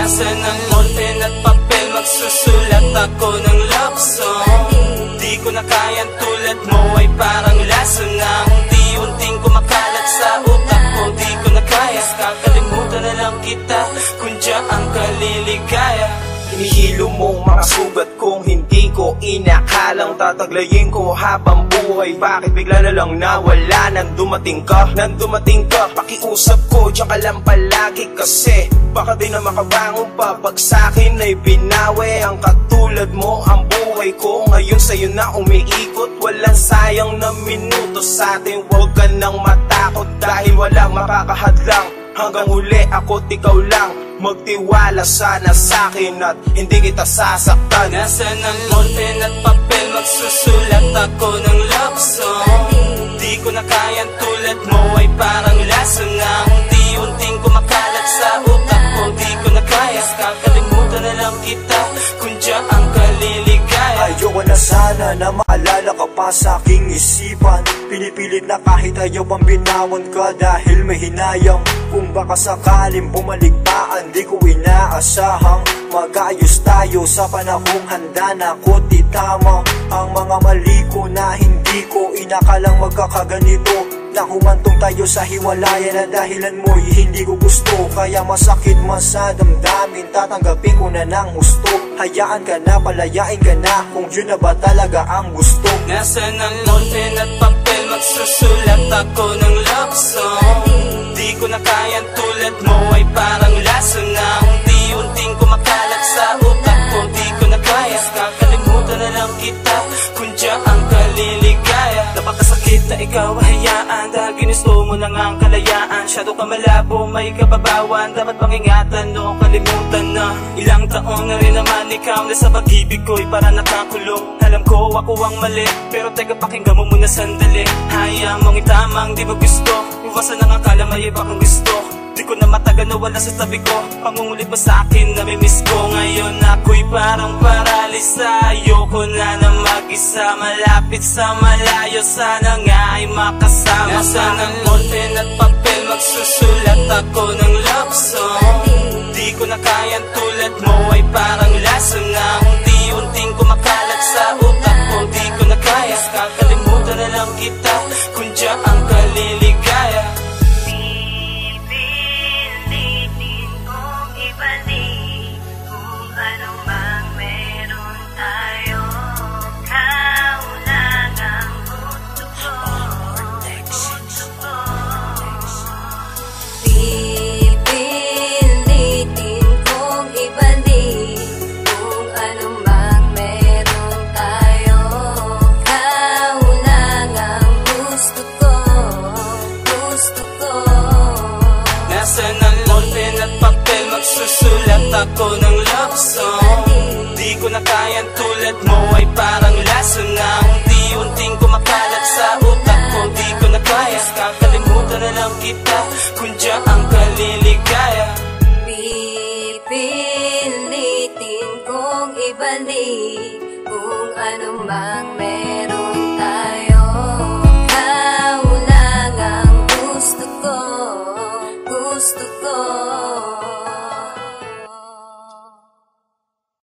Nasaan ang pen at papel, magsusulat ako ng love song. Di ko na kayang tulad mo ay parang laso na unti-unting kumakalat sa utak ko. Di ko na kaya, kakalimutan na lang kita kung diyan ang kaliligaya. Hinihilo mo mga sugat kong hindi ko inakalang tataglayin ko habang buhay. Bakit bigla na lang nawala nang dumating ka? Pakiusap ko, diyan ka lang palagi kasi baka di na makabangon pa pag sa'kin ay binawi. Ang katulad mo ang buhay ko ngayon sa'yo na umiikot. Walang sayang na minuto sa'tin, huwag ka nang matakot dahil walang makakahadlang. Hanggang huli ako't ikaw lang, magtiwala sana sa'kin at hindi kita sasaktan. Nasaan ang pen at papel, magsusulat ako ng love song. Di ko na kayang tulad mo ay parang laso na unti-unting kumakalat sa utak ko. Di ko na kaya, kakalimutan na lang kita kung diyan ang kaliligaya. Ayoko na sana na maalala ka pa sa aking isipan. Pinipilit na kahit ayaw pang binawan ka dahil may hinayang. Kung baka sakaling bumalik pa, di ko inaasahang mag-ayos tayo sa panahong handa na ko titama. Ang mga mali ko na hindi ko inakalang magkakaganito, na humantong tayo sa hiwalayan na dahilan mo'y hindi ko gusto. Kaya masakit man sa damdamin, tatanggapin ko na ng gusto. Hayaan ka na, palayain ka na kung yun na ba talaga ang gusto. Nasaan ang pen at papel, magsusulat ako ng love song. Di ko na kayang tulad mo ay parang laso na unti-unting kumakalat sa utak ko. Di ko na kaya, kakalimutan na lang kita kung diyan ang kaliligaya. Napakasakit na ikaw hayaan dahil ginusto mo na ang kalayaan. Shadow ka malabo, may kababawan, dapat pangingatan o kalimutan na. Ilang taon na rin naman ikaw na sa pag-ibig ko'y para nakakulong. Alam ko ako ang mali, pero teka pakinggan mo muna sandali. Hayaan mong itamang di mo gusto, iwasan ang akala may iba kang gusto. Di ko na matagal na wala sa tabi ko, pangungulit pa sa akin na mimiss ko. Ngayon ako'y parang paralisa, ayoko na na mag-isa. Malapit sa malayo, sana nga ay makasama. Nasaan ang pen at papel, magsusulat ako ng love song. Di ko na kayang tulad mo ay parang laso na unti-unting kumakalat sa utak ko. Di ko na kaya, kakalimutan na lang kita kung diyan ang kaliligaya. Nasaan ang pen at papel, magsusulat ako ng love song. Di ko na kayang tulad mo ay parang laso na unti-unting kumakalat sa utak ko. Di ko na kaya, kakalimutan na lang kita kung diyan ang kaliligaya. Pipilitin kong ibalik kung anumang